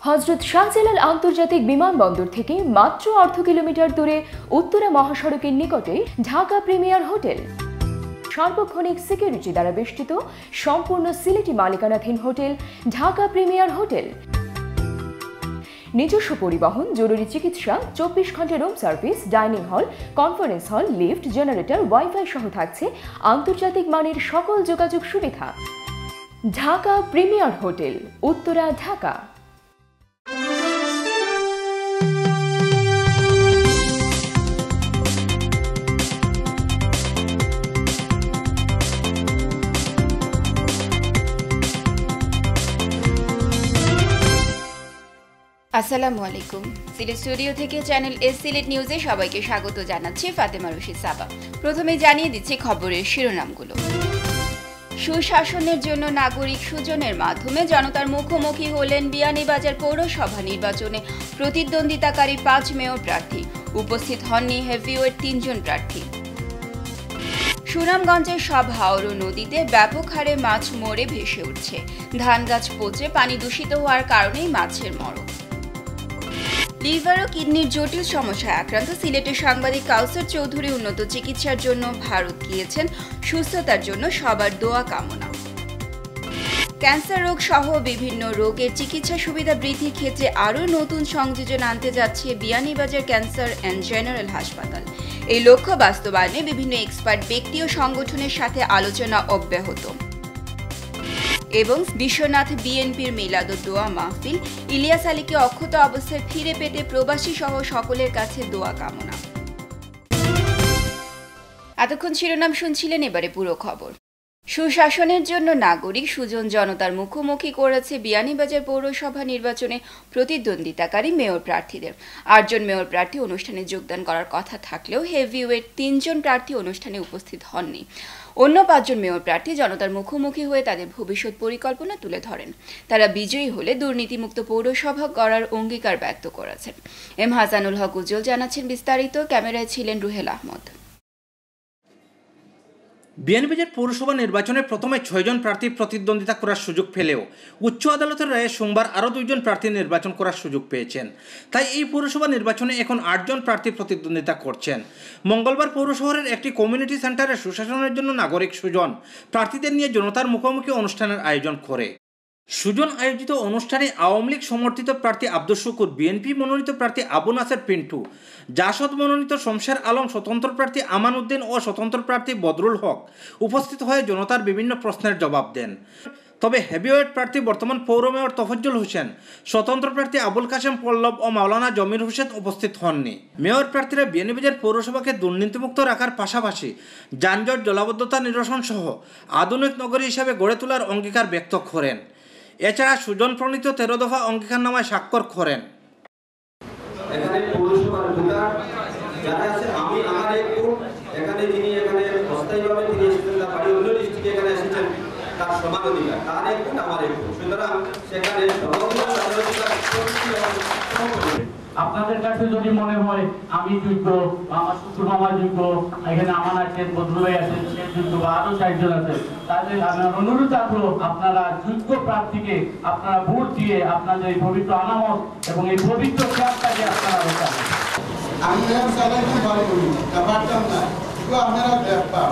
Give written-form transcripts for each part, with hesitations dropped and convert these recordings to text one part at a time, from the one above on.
হযরত শাহজালাল আন্তর্জাতিক বিমানবন্দর থেকে মাত্র অর্ধ কিলোমিটার দূরে উত্তরা মহাসড়কের নিকটে ঢাকা প্রিমিয়ার হোটেল। সার্বক্ষণিক সিকিউরিটি দ্বারা বেষ্টিত সম্পূর্ণ সিলেটি মালিকানাধীন হোটেল ঢাকা প্রিমিয়ার হোটেল। নিজস্ব পরিবহন, জরুরি চিকিৎসা, 24 ঘন্টা room service, dining hall, conference hall, lift, generator, wifi সহ থাকছে আন্তর্জাতিক মানের সকল যোগাযোগ সুবিধা। Dhaka premier hotel, Uttara, Dhaka. আসসালামু আলাইকুম। সিলেট স্টুডিও থেকে চ্যানেল এস সিলেট নিউজে সবাইকে স্বাগত জানাচ্ছি ফাতেমা রশিদ সাবা। প্রথমে জানিয়ে দিচ্ছি খবরের শিরোনামগুলো। সুশাসনের জন্য নাগরিক সুজনের মাধ্যমে জনতার মুখোমুখি হলেন বিয়ানীবাজার পৌরসভা নির্বাচনে প্রতিদ্বন্দ্বিতাকারী 5 মেয়র প্রার্থী। উপস্থিত হননি হেভিওয়েট 3 জন প্রার্থী। সুনামগঞ্জের সব হাওড় নদীতে ব্যাপক হারে মাছ মরে ভেসে উঠছে। ধান গাছ পচে পানি দূষিত হওয়ার কারণেই মাছের মরণ। লিভার ও কিডনির জটিল সমস্যায় আক্রান্ত সিলেটের সাংবাদিক কাউসার চৌধুরী উন্নত চিকিৎসার জন্য ভারত গিয়েছেন। সুস্থতার জন্য সবার দোয়া কামনা। ক্যান্সার রোগ সহ বিভিন্ন রোগের চিকিৎসা সুবিধা বৃদ্ধির ক্ষেত্রে আরও নতুন সংযোজন আনতে যাচ্ছে বিয়ানীবাজার ক্যান্সার অ্যান্ড জেনারেল হাসপাতাল। এই লক্ষ্য বাস্তবায়নে বিভিন্ন এক্সপার্ট ব্যক্তি ও সংগঠনের সাথে আলোচনা অব্যাহত। এবং বিশ্বনাথ বিএনপির মিলাদ ও দোয়া মাহফিল। ইলিয়াস আলীকে অক্ষত অবস্থায় ফিরে পেতে প্রবাসী সহ সকলের কাছে দোয়া কামনা। এতক্ষণ শিরোনাম শুনছিলেন, এবারে পুরো খবর। সুশাসনের জন্য নাগরিক সুজন জনতার মুখোমুখি করেছে বিয়ানীবাজার পৌরসভা নির্বাচনে প্রতিদ্বন্দ্বিতাকারী মেয়র প্রার্থীদের। 8 জন মেয়র প্রার্থী অনুষ্ঠানে যোগদান করার কথা থাকলেও হেভিওয়েট 3 জন প্রার্থী অনুষ্ঠানে উপস্থিত হননি। অন্য 5 জন মেয়র প্রার্থী জনতার মুখোমুখি হয়ে তাদের ভবিষ্যৎ পরিকল্পনা তুলে ধরেন। তারা বিজয়ী হলে দুর্নীতিমুক্ত পৌরসভা গড়ার অঙ্গীকার ব্যক্ত করেছেন। এম হাসানুল হক উজ্জ্বল জানাচ্ছেন বিস্তারিত। ক্যামেরায় ছিলেন রুহেল আহমদ। বিয়ানীবাজার পৌরসভা নির্বাচনে প্রথমে 6 জন প্রার্থী প্রতিদ্বন্দ্বিতা করার সুযোগ পেলেও উচ্চ আদালতের রায়ে সোমবার আরও 2 জন প্রার্থী নির্বাচন করার সুযোগ পেয়েছেন। তাই এই পৌরসভা নির্বাচনে এখন 8 জন প্রার্থী প্রতিদ্বন্দ্বিতা করছেন। মঙ্গলবার পৌর শহরের একটি কমিউনিটি সেন্টারে সুশাসনের জন্য নাগরিক সুজন প্রার্থীদের নিয়ে জনতার মুখোমুখি অনুষ্ঠানের আয়োজন করে। সুজন আয়োজিত অনুষ্ঠানে আওয়ামী লীগ সমর্থিত প্রার্থী আব্দুল শুকুর, বিএনপি মনোনীত প্রার্থী আবু নাসের পিন্টু, জাসদ মনোনীত শমশের আলম, স্বতন্ত্র প্রার্থী আমান উদ্দিন ও স্বতন্ত্র প্রার্থী বদরুল হক উপস্থিত হয়ে জনতার বিভিন্ন প্রশ্নের জবাব দেন। তবে হেভিওয়েট প্রার্থী বর্তমান পৌর মেয়র তফজ্জল হোসেন, স্বতন্ত্র প্রার্থী আবুল কাশেম পল্লব ও মাওলানা জমির হোসেন উপস্থিত হননি। মেয়র প্রার্থীরা বিয়ানীবাজার পৌরসভাকে দুর্নীতিমুক্ত রাখার পাশাপাশি যানজট, জলাবদ্ধতা নিরসন সহ আধুনিক নগরী হিসেবে গড়ে তোলার অঙ্গীকার ব্যক্ত করেন। এছাড়া সুজন প্রণীত 13 দফা অঙ্গীকারনামায় স্বাক্ষর করেন। এখানে পৌরসভার ভোটার যারা আছে, আমি আমার একটু এখানে যিনি এখানে অস্থায়ীভাবে তিনি এসেছেন, তার বাড়ি অন্য ডিস্ট্রিক্টে এখানে এসেছেন, তার সমান অধিকার, তার একটু আমার একটু, সুতরাং সেখানে আপনাদের কাছে যদি মনে হয় আমি যোগ্য, আমার শ্বশুর মামা যোগ্য, এখানে আমার আছেন, বদরুল আছেন, সে যোগ্য, বা আরো 60 জন আছে, তাদের আমার অনুরোধ থাকলো আপনারা যোগ্য প্রার্থীকে আপনারা ভোট দিয়ে আপনাদের এই পবিত্র আনামত এবং এই পবিত্র কাজটাকে আপনারা রক্ষা করুন। আমি সবাইকে ভালো করি, ব্যাপারটা না তো আপনারা দেখবা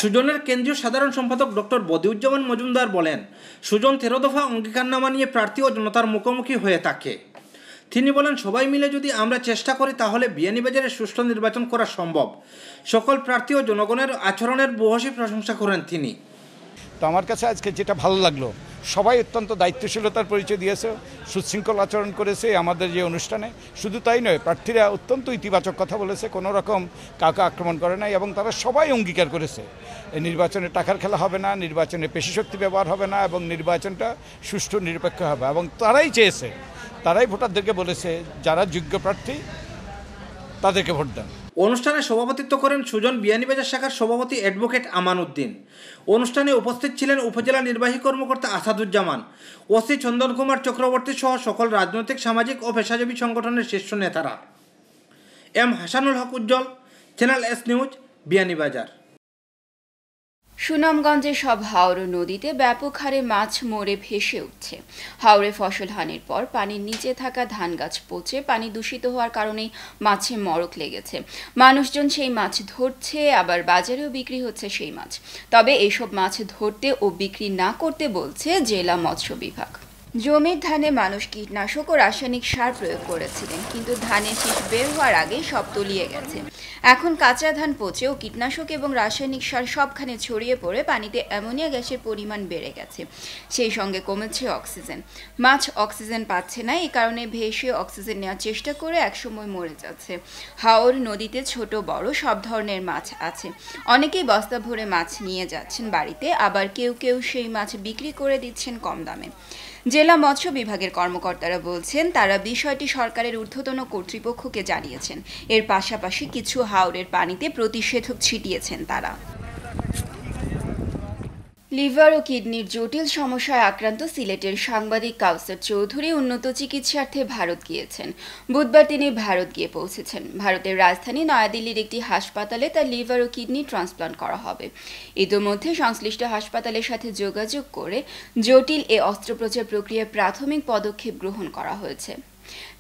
সুজনের কেন্দ্রীয় সাধারণ সম্পাদক ডক্টর বদিউজ্জামান মজুমদার বলেন, সুজন 13 দফা অঙ্গীকারনামা নিয়ে প্রার্থী ও জনতার মুখোমুখি হয়ে থাকে। তিনি বলেন, সবাই মিলে যদি আমরা চেষ্টা করি তাহলে বিয়ানীবাজারে সুষ্ঠু নির্বাচন করা সম্ভব। সকল প্রার্থী ও জনগণের আচরণের ভূয়সী প্রশংসা করেন তিনি। তো আমার কাছে আজকে যেটা ভালো লাগলো, সবাই অত্যন্ত দায়িত্বশীলতার পরিচয় দিয়েছে, সুশৃঙ্খল আচরণ করেছে আমাদের যে অনুষ্ঠানে। শুধু তাই নয়, প্রার্থীরা অত্যন্ত ইতিবাচক কথা বলেছে, কোনো রকম কাউকে আক্রমণ করে নাই এবং তারা সবাই অঙ্গীকার করেছে এই নির্বাচনে টাকার খেলা হবে না, নির্বাচনে পেশিশক্তি ব্যবহার হবে না এবং নির্বাচনটা সুষ্ঠু নিরপেক্ষ হবে। এবং তারাই চেয়েছে, তারাই ভোটারদেরকে বলেছে যারা যোগ্য প্রার্থী তাদেরকে ভোট দেন। অনুষ্ঠানে সভাপতিত্ব করেন সুজন বিয়ানীবাজার শাখার সভাপতি অ্যাডভোকেট আমান উদ্দিন। অনুষ্ঠানে উপস্থিত ছিলেন উপজেলা নির্বাহী কর্মকর্তা আসাদুজ্জামান, ওসি চন্দন কুমার চক্রবর্তী সহ সকল রাজনৈতিক, সামাজিক ও পেশাজীবী সংগঠনের শীর্ষ নেতারা। এম হাসানুল হক উজ্জ্বল, চ্যানেল এস নিউজ, বিয়ানীবাজার। সুনামগঞ্জের সব হাওড় নদীতে ব্যাপক হারে মাছ মরে ভেসে উঠছে। হাওড়ে ফসল হানির পর পানির নিচে থাকা ধান গাছ পচে পানি দূষিত হওয়ার কারণেই মাছে মরক লেগেছে। মানুষজন সেই মাছ ধরছে, আবার বাজারেও বিক্রি হচ্ছে সেই মাছ। তবে এইসব মাছ ধরতে ও বিক্রি না করতে বলছে জেলা মৎস্য বিভাগ। জমির ধানে মানুষ কীটনাশক ও রাসায়নিক সার প্রয়োগ করেছিলেন, কিন্তু ধানের শীষ বের হওয়ার আগেই সব তলিয়ে গেছে। এখন কাঁচা ধান পচে ও কীটনাশক এবং রাসায়নিক সার সবখানে ছড়িয়ে পড়ে পানিতে অ্যামোনিয়া গ্যাসের পরিমাণ বেড়ে গেছে। সেই সঙ্গে কমেছে অক্সিজেন। মাছ অক্সিজেন পাচ্ছে না, এই কারণে ভেসে অক্সিজেন নেওয়ার চেষ্টা করে একসময় মরে যাচ্ছে। হাওড় নদীতে ছোট বড় সব ধরনের মাছ আছে। অনেকেই বস্তা ভরে মাছ নিয়ে যাচ্ছেন বাড়িতে, আবার কেউ কেউ সেই মাছ বিক্রি করে দিচ্ছেন কম দামে। জেলা মৎস্য বিভাগের কর্মকর্তারা বলছেন, তারা বিষয়টি সরকারের ঊর্ধ্বতন কর্তৃপক্ষকে জানিয়েছেন। এর পাশাপাশি কিছু হাওরের পানিতে প্রতিষেধক ছিটিয়েছেন তারা। লিভার ও কিডনির জটিল সমস্যায় আক্রান্ত সিলেটের সাংবাদিক কাউসার চৌধুরী উন্নত চিকিৎসার্থে ভারত গিয়েছেন। বুধবার তিনি ভারত গিয়ে পৌঁছেছেন। ভারতের রাজধানী নয়াদিল্লির একটি হাসপাতালে তার লিভার ও কিডনি ট্রান্সপ্লান্ট করা হবে। ইতিমধ্যে সংশ্লিষ্ট হাসপাতালের সাথে যোগাযোগ করে জটিল এ অস্ত্রোপচার প্রক্রিয়ার প্রাথমিক পদক্ষেপ গ্রহণ করা হয়েছে।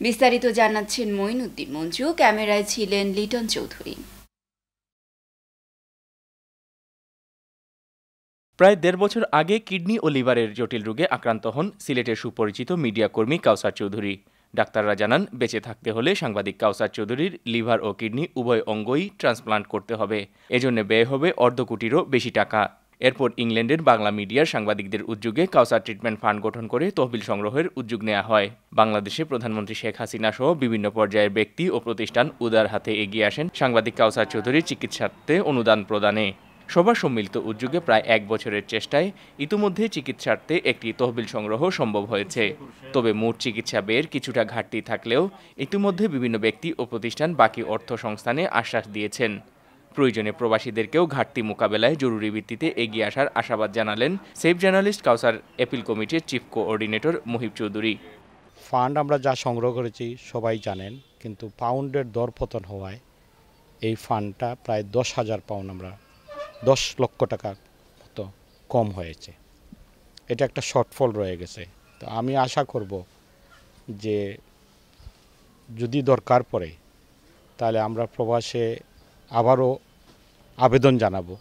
বিস্তারিত জানাচ্ছেন মঈনুদ্দিন মঞ্জু, ক্যামেরায় ছিলেন লিটন চৌধুরী। প্রায় ১.৫ বছর আগে কিডনি ও লিভারের জটিল রোগে আক্রান্ত হন সিলেটের সুপরিচিত মিডিয়া কর্মী কাউসার চৌধুরী। ডাক্তাররা জানান, বেঁচে থাকতে হলে সাংবাদিক কাউসার চৌধুরীর লিভার ও কিডনি উভয় অঙ্গই ট্রান্সপ্লান্ট করতে হবে। এজন্য ব্যয় হবে ১.৫ কোটিরও বেশি টাকা। এরপর ইংল্যান্ডের বাংলা মিডিয়ার সাংবাদিকদের উদ্যোগে কাউসার ট্রিটমেন্ট ফান্ড গঠন করে তহবিল সংগ্রহের উদ্যোগ নেওয়া হয়। বাংলাদেশে প্রধানমন্ত্রী শেখ হাসিনা সহ বিভিন্ন পর্যায়ের ব্যক্তি ও প্রতিষ্ঠান উদার হাতে এগিয়ে আসেন সাংবাদিক কাউসার চৌধুরীর চিকিৎসার্থে অনুদান প্রদানে। সবার সম্মিলিত উদ্যোগে প্রায় ১ বছরের চেষ্টায় ইতিমধ্যে চিকিৎসার্থে একটি তহবিল সংগ্রহ সম্ভব হয়েছে। তবে মোট চিকিৎসা ব্যয়ের কিছুটা ঘাটতি থাকলেও ইতিমধ্যে বিভিন্ন ব্যক্তি ও প্রতিষ্ঠান বাকি অর্থ সংস্থানে আশ্বাস দিয়েছেন। প্রয়োজনে প্রবাসীদেরকেও ঘাটতি মোকাবেলায় জরুরি ভিত্তিতে এগিয়ে আসার আশাবাদ জানালেন সেভ জার্নালিস্ট কাউসার অ্যাপিল কমিটির chief coordinator Muhib Chowdhury. Fund আমরা যা সংগ্রহ করেছি সবাই জানেন, কিন্তু পাউন্ডের দরপতন হওয়ায় এই ফান্ডটা প্রায় ১০,০০০ পাউন্ড, আমরা ১০ লক্ষ টাকা মতো কম হয়েছে। এটা একটা শর্টফল রয়ে গেছে। তো আমি আশা করব যে যদি দরকার পড়ে তাহলে আমরা প্রবাসে আবারও আবেদন জানাবো।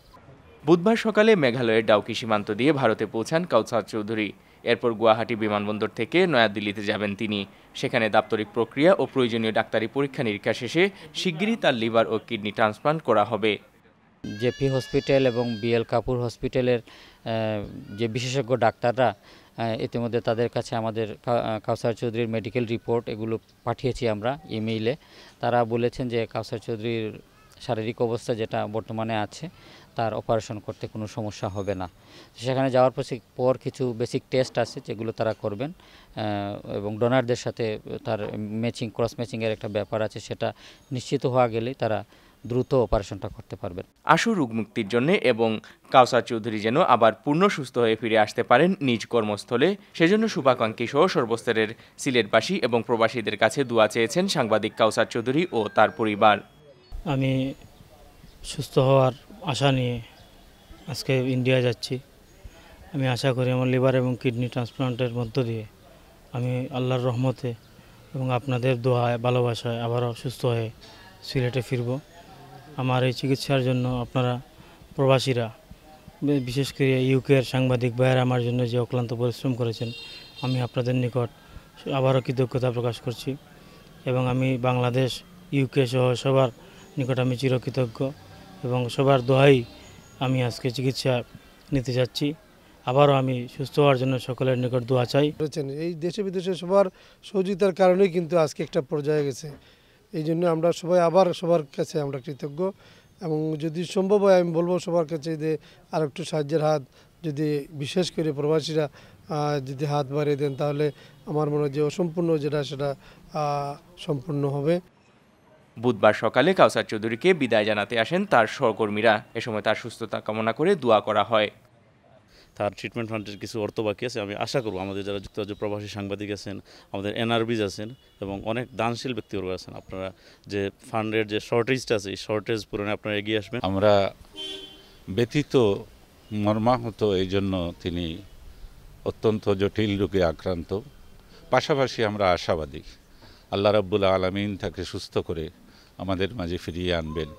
বুধবার সকালে মেঘালয়ের ডাউকি সীমান্ত দিয়ে ভারতে পৌঁছান কাউসার চৌধুরী। এরপর গুয়াহাটি বিমানবন্দর থেকে নয়াদিল্লিতে যাবেন তিনি। সেখানে দাপ্তরিক প্রক্রিয়া ও প্রয়োজনীয় ডাক্তারি পরীক্ষা নিরীক্ষা শেষে শিগগিরই তার লিভার ও কিডনি ট্রান্সপ্লান্ট করা হবে। জেপি হসপিটাল এবং বিএল কাপুর হসপিটালের যে বিশেষজ্ঞ ডাক্তাররা ইতিমধ্যে তাদের কাছে আমাদের কাউসার চৌধুরীর মেডিকেল রিপোর্ট এগুলো পাঠিয়েছি আমরা ইমেইলে। তারা বলেছেন যে কাউসার চৌধুরীর শারীরিক অবস্থা যেটা বর্তমানে আছে তার অপারেশন করতে কোনো সমস্যা হবে না। সেখানে যাওয়ার পর কিছু বেসিক টেস্ট আছে যেগুলো তারা করবেন এবং ডোনারদের সাথে তার ম্যাচিং ক্রস ম্যাচিংয়ের একটা ব্যাপার আছে, সেটা নিশ্চিত হওয়া গেলেই তারা দ্রুত অপারেশনটা করতে পারবেন। আশু রোগমুক্তির জন্য এবং কাউসার চৌধুরী যেন আবার পূর্ণ সুস্থ হয়ে ফিরে আসতে পারেন নিজ কর্মস্থলে, সেজন্য শুভাকাঙ্ক্ষী সহ সর্বস্তরের সিলেটবাসী এবং প্রবাসীদের কাছে দোয়া চেয়েছেন সাংবাদিক কাউসার চৌধুরী ও তার পরিবার। আমি সুস্থ হওয়ার আশা নিয়ে আজকে ইন্ডিয়া যাচ্ছি। আমি আশা করি আমার লিভার এবং কিডনি ট্রান্সপ্লান্টের মধ্য দিয়ে আমি আল্লাহর রহমতে এবং আপনাদের দোয়ায় ভালোবাসায় আবারও সুস্থ হয়ে সিলেটে ফিরব। আমার এই চিকিৎসার জন্য আপনারা প্রবাসীরা, বিশেষ করে ইউকের সাংবাদিক ভাইয়েরা আমার জন্য যে অক্লান্ত পরিশ্রম করেছেন, আমি আপনাদের নিকট আবারও কৃতজ্ঞতা প্রকাশ করছি এবং আমি বাংলাদেশ, ইউকে সহ সবার নিকট আমি চিরকৃতজ্ঞ এবং সবার দোয়াই আমি আজকে চিকিৎসা নিতে যাচ্ছি। আবারও আমি সুস্থ হওয়ার জন্য সকলের নিকট দোয়া চাই। এই দেশে বিদেশে সবার সহযোগিতার কারণেই কিন্তু আজকে একটা পর্যায়ে গেছে। এই জন্য আমরা সবাই আবার সবার কাছে আমরা কৃতজ্ঞ এবং যদি সম্ভব হয় আমি বলবো সবার কাছে যে আর একটু সাহায্যের হাত যদি বিশেষ করে প্রবাসীরা যদি হাত বাড়িয়ে দেন তাহলে আমার মনে হয় যে অসম্পূর্ণ যেটা সেটা সম্পূর্ণ হবে। বুধবার সকালে কাউসার চৌধুরীকে বিদায় জানাতে আসেন তার সহকর্মীরা। এ সময় তার সুস্থতা কামনা করে দোয়া করা হয়। তার ট্রিটমেন্ট ফান্ডের কিছু অর্থ বাকি আছে। আমি আশা করব আমাদের যারা যুক্তরাজ্য প্রবাসী সাংবাদিক আছেন, আমাদের এনআরবিজ আছেন এবং অনেক দানশীল ব্যক্তিবর্গ আছেন, আপনারা যে ফান্ডের যে শর্টেজটা আছে এই শর্টেজ পূরণে আপনারা এগিয়ে আসবেন। আমরা ব্যতীত মর্মাহত, এই জন্য তিনি অত্যন্ত জটিল রোগে আক্রান্ত। পাশাপাশি আমরা আশাবাদী আল্লাহ রাব্বুল আলামিন তাকে সুস্থ করে আমাদের মাঝে ফিরিয়ে আনবেন।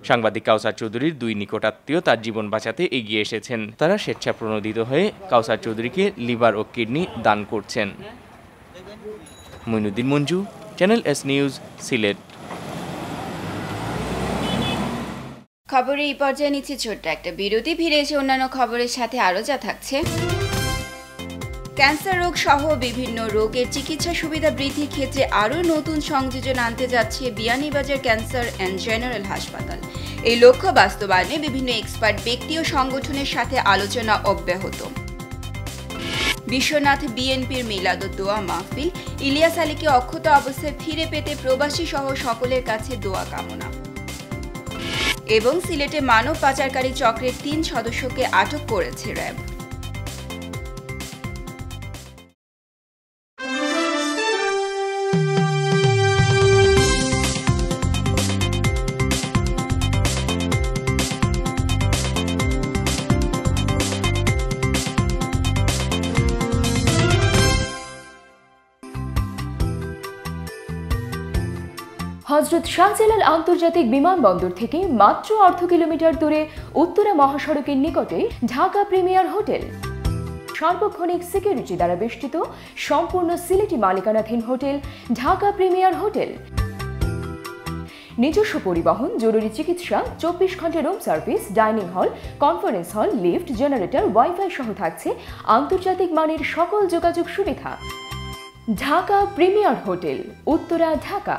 সাংবাদিক কাউসার চৌধুরীর দুই নিকটাত্মীয় তার জীবন বাঁচাতে এগিয়ে এসেছেন। তারা স্বেচ্ছাপ্রণোদিত হয়ে কাউসার চৌধুরীকে লিভার ও কিডনি দান করছেন। Moinuddin Manju, channel S news, Sylhet. খবরে এই পর্যায়ে নিচ্ছে ছোট্ট একটা বিরতি। ফিরে এসে অন্যান্য খবরের সাথে আরও যা থাকছে। ক্যান্সার রোগ সহ বিভিন্ন রোগের চিকিৎসা সুবিধা বৃদ্ধির ক্ষেত্রে আরও নতুন সংযোজন আনতে যাচ্ছে বিয়ানীবাজার ক্যান্সার অ্যান্ড জেনারেল হাসপাতাল। এই লক্ষ্য বাস্তবায়নে বিভিন্ন এক্সপার্ট ব্যক্তি ও সংগঠনের সাথে আলোচনা অব্যাহত। বিশ্বনাথ বিএনপির মিলাদুদ্দোয়া মাহফিল, ইলিয়াস আলীকে অক্ষত অবস্থায় ফিরে পেতে প্রবাসী সহ সকলের কাছে দোয়া কামনা। এবং সিলেটে মানব পাচারকারী চক্রের 3 সদস্যকে আটক করেছে র্যাব। হযরত শাহজালাল আন্তর্জাতিক বিমানবন্দর থেকে মাত্র অর্ধ কিলোমিটার দূরে উত্তরা মহাসড়কের নিকটে ঢাকা প্রিমিয়ার হোটেল। সার্বক্ষণিক সিকিউরিটি দ্বারা বেষ্টিত সম্পূর্ণ সিলেটি মালিকানাধীন হোটেল ঢাকা প্রিমিয়ার হোটেল। নিজস্ব পরিবহন, জরুরি চিকিৎসা, 24 ঘন্টা room service, dining hall, conference hall, lift, generator, wifi সহ থাকছে আন্তর্জাতিক মানের সকল যোগাযোগ সুবিধা। Dhaka premier hotel, Uttara, Dhaka.